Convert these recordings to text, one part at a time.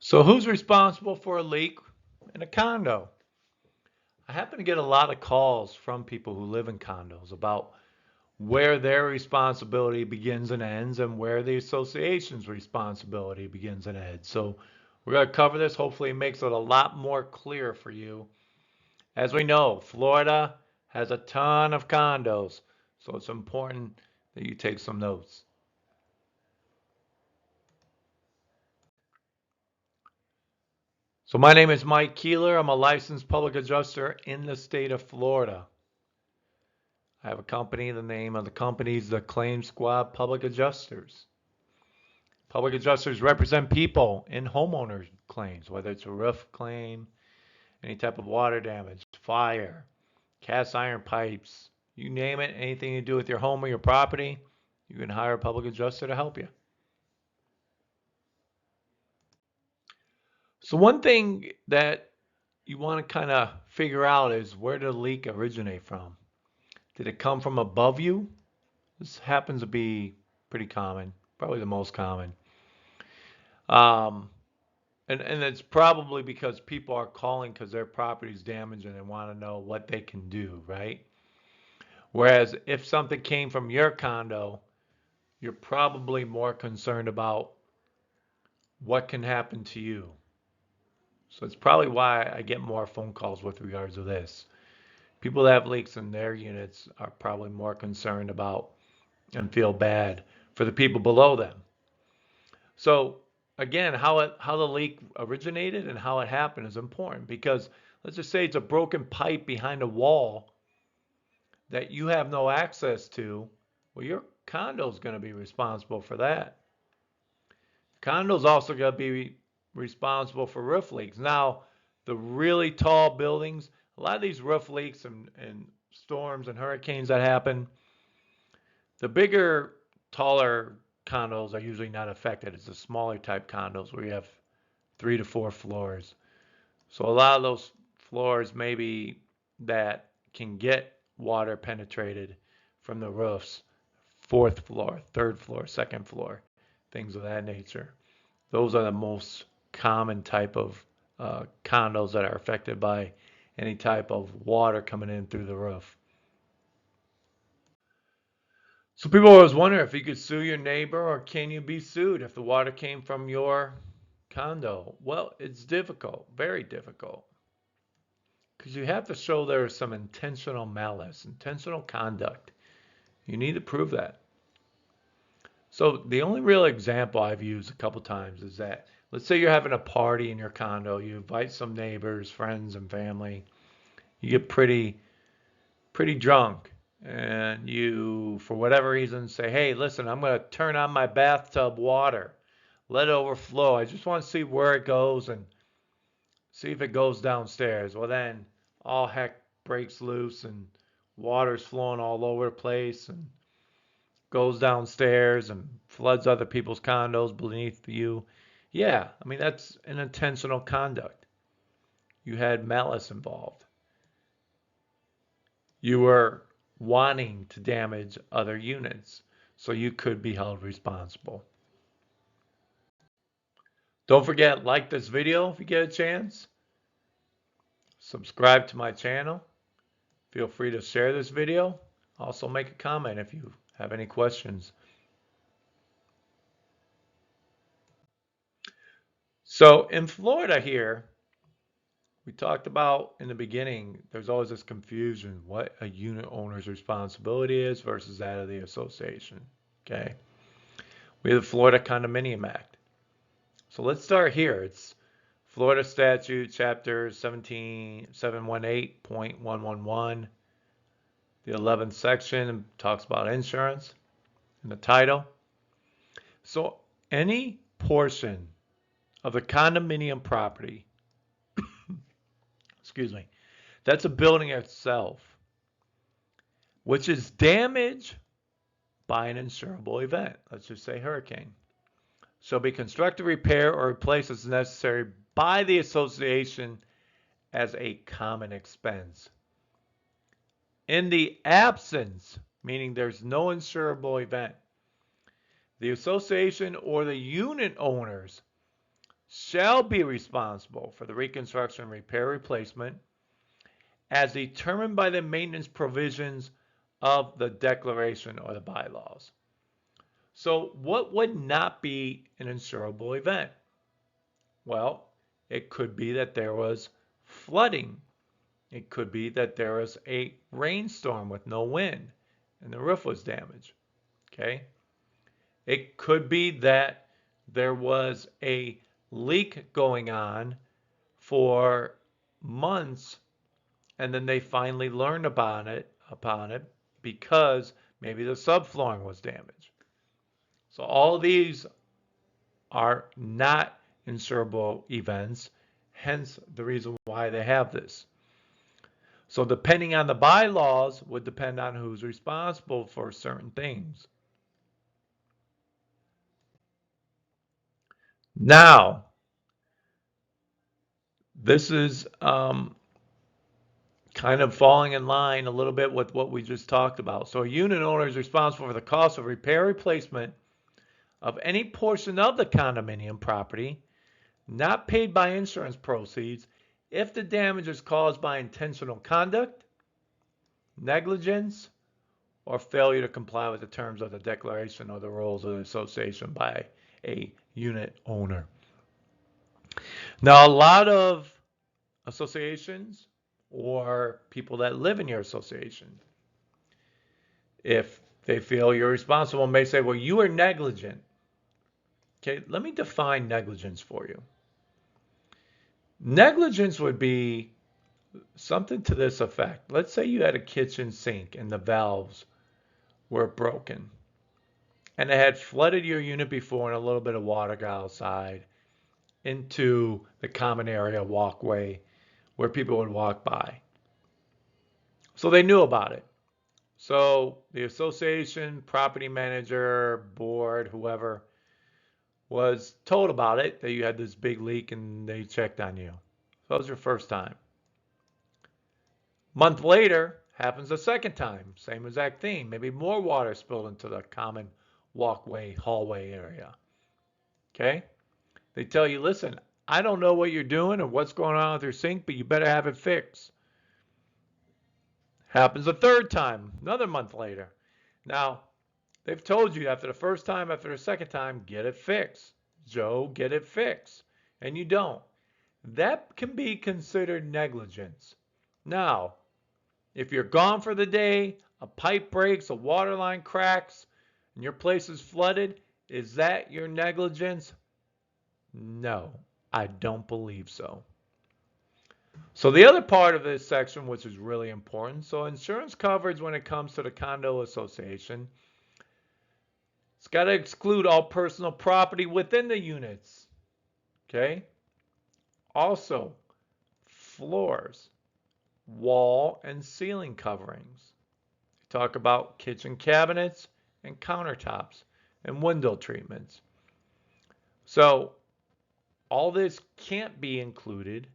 So who's responsible for a leak in a condo? I happen to get a lot of calls from people who live in condos about where their responsibility begins and ends and where the association's responsibility begins and ends. So we're going to cover this. Hopefully it makes it a lot more clear for you. As we know, Florida has a ton of condos, so it's important that you take some notes. So my name is Mike Keeler. I'm a licensed public adjuster in the state of Florida. I have a company. The name of the company is the Claim Squad Public Adjusters. Public adjusters represent people in homeowners claims, whether it's a roof claim, any type of water damage, fire, cast iron pipes, you name it, anything to do with your home or your property, you can hire a public adjuster to help you. So one thing that you want to kind of figure out is where did the leak originate from? Did it come from above you? This happens to be pretty common, probably the most common. Um, and it's probably because people are calling because their property's damaged and they want to know what they can do, right? Whereas if something came from your condo, you're probably more concerned about what can happen to you. So it's probably why I get more phone calls with regards to this. People that have leaks in their units are probably more concerned about and feel bad for the people below them. So again, how the leak originated and how it happened is important because let's just say it's a broken pipe behind a wall that you have no access to. Well, your condo's going to be responsible for that. Condo's also going to be responsible for roof leaks. Now, the really tall buildings, a lot of these roof leaks and storms and hurricanes that happen, the bigger, taller condos are usually not affected. It's the smaller type condos where you have 3 to 4 floors. So a lot of those floors maybe that can get water penetrated from the roofs, fourth floor, third floor, second floor, things of that nature. Those are the most common type of condos that are affected by any type of water coming in through the roof. So people always wonder if you could sue your neighbor or can you be sued if the water came from your condo? Well, it's difficult, very difficult, because you have to show there is some intentional malice, intentional conduct. You need to prove that. So the only real example I've used a couple times is that let's say you're having a party in your condo, you invite some neighbors, friends, and family. You get pretty drunk, and you, for whatever reason, say, "Hey, listen, I'm going to turn on my bathtub water, let it overflow. I just want to see where it goes and see if it goes downstairs." Well, then all heck breaks loose and water's flowing all over the place and goes downstairs and floods other people's condos beneath you. Yeah, I mean, that's an intentional conduct. You had malice involved. You were wanting to damage other units, so you could be held responsible. Don't forget, like this video if you get a chance. Subscribe to my channel. Feel free to share this video. Also make a comment if you have any questions. So in Florida here, we talked about in the beginning, there's always this confusion what a unit owner's responsibility is versus that of the association. Okay. We have the Florida Condominium Act. So let's start here. It's Florida Statute Chapter 718.111. The 11th section talks about insurance in the title. So any portion of the condominium property, excuse me, that's a building itself, which is damaged by an insurable event, let's just say hurricane, shall be constructed, repaired, or replaced as necessary by the association as a common expense. In the absence, meaning there's no insurable event, the association or the unit owners shall be responsible for the reconstruction, repair, replacement as determined by the maintenance provisions of the declaration or the bylaws. So what would not be an insurable event? Well, it could be that there was flooding. It could be that there was a rainstorm with no wind and the roof was damaged. Okay? It could be that there was a leak going on for months and then they finally learned upon it because maybe the subflooring was damaged. So all of these are not insurable events, hence the reason why they have this. So depending on the bylaws would depend on who's responsible for certain things. Now, this is kind of falling in line a little bit with what we just talked about. So a unit owner is responsible for the cost of repair replacement of any portion of the condominium property not paid by insurance proceeds if the damage is caused by intentional conduct, negligence, or failure to comply with the terms of the declaration or the rules of the association by a unit owner. Now, a lot of associations or people that live in your association, if they feel you're responsible, may say, well, you are negligent. Okay, let me define negligence for you. Negligence would be something to this effect. Let's say you had a kitchen sink and the valves were broken and it had flooded your unit before and a little bit of water got outside into the common area walkway where people would walk by. So they knew about it. So the association, property manager, board, whoever was told about it, that you had this big leak and they checked on you. So that was your first time. Month later, happens a second time, same exact thing. Maybe more water spilled into the common walkway, hallway area. Okay? They tell you, listen, I don't know what you're doing or what's going on with your sink, but you better have it fixed. Happens a third time, another month later. Now, they've told you after the first time, after the second time, get it fixed. Joe, get it fixed. And you don't. That can be considered negligence. Now, if you're gone for the day, a pipe breaks, a water line cracks, and your place is flooded, is that your negligence? No, I don't believe so. So the other part of this section, which is really important, so insurance coverage when it comes to the condo association, it's got to exclude all personal property within the units. Okay? Also, floors, wall and ceiling coverings. Talk about kitchen cabinets and countertops and window treatments. So all this can't be included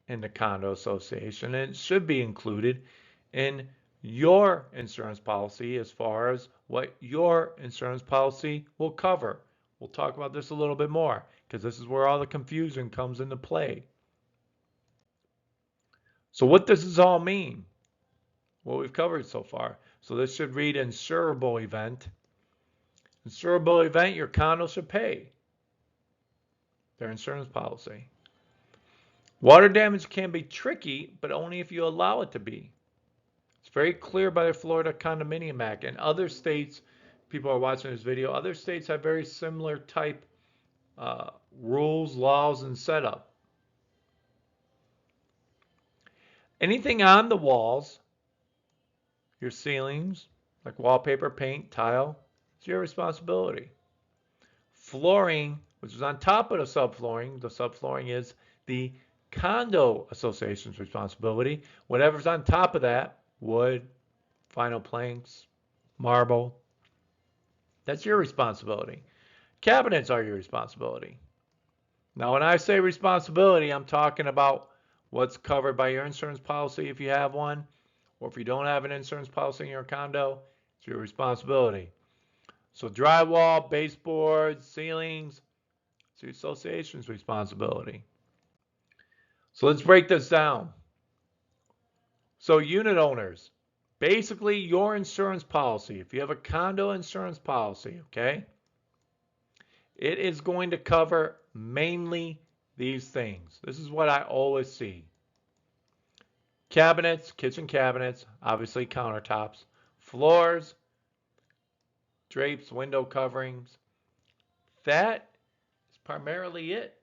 in the condo association, and it should be included in your insurance policy as far as what your insurance policy will cover. We'll talk about this a little bit more because this is where all the confusion comes into play. So what does this all mean? What we've covered so far. So this should read insurable event. Insurable event, your condo should pay their insurance policy. Water damage can be tricky, but only if you allow it to be. It's very clear by the Florida Condominium Act. And other states, people are watching this video, other states have very similar type rules, laws, and setup. Anything on the walls, your ceilings, like wallpaper, paint, tile, it's your responsibility. Flooring, which is on top of the subflooring is the condo association's responsibility. Whatever's on top of that, wood, vinyl planks, marble, that's your responsibility. Cabinets are your responsibility. Now, when I say responsibility, I'm talking about what's covered by your insurance policy if you have one, or if you don't have an insurance policy in your condo, it's your responsibility. So drywall, baseboards, ceilings, It's the association's responsibility. So let's break this down. So unit owners, basically your insurance policy, if you have a condo insurance policy, okay, it is going to cover mainly these things. This is what I always see. Cabinets, kitchen cabinets, obviously countertops, floors, drapes, window coverings. That is primarily it.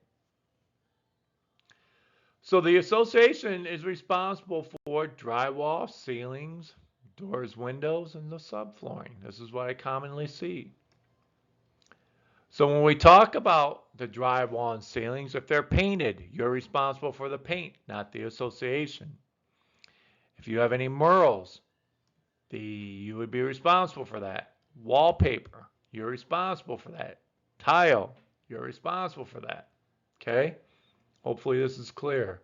So the association is responsible for drywall, ceilings, doors, windows, and the subflooring. This is what I commonly see. So when we talk about the drywall and ceilings, if they're painted, you're responsible for the paint, not the association. If you have any murals, you would be responsible for that. Wallpaper, you're responsible for that. Tile, you're responsible for that. Okay? Hopefully this is clear.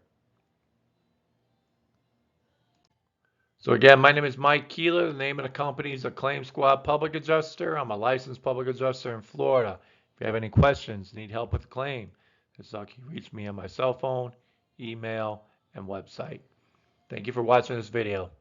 So again, my name is Mike Keeler. The name of the company is a Claim Squad Public Adjuster. I'm a licensed public adjuster in Florida. If you have any questions, need help with a claim, you can reach me on my cell phone, email, and website. Thank you for watching this video.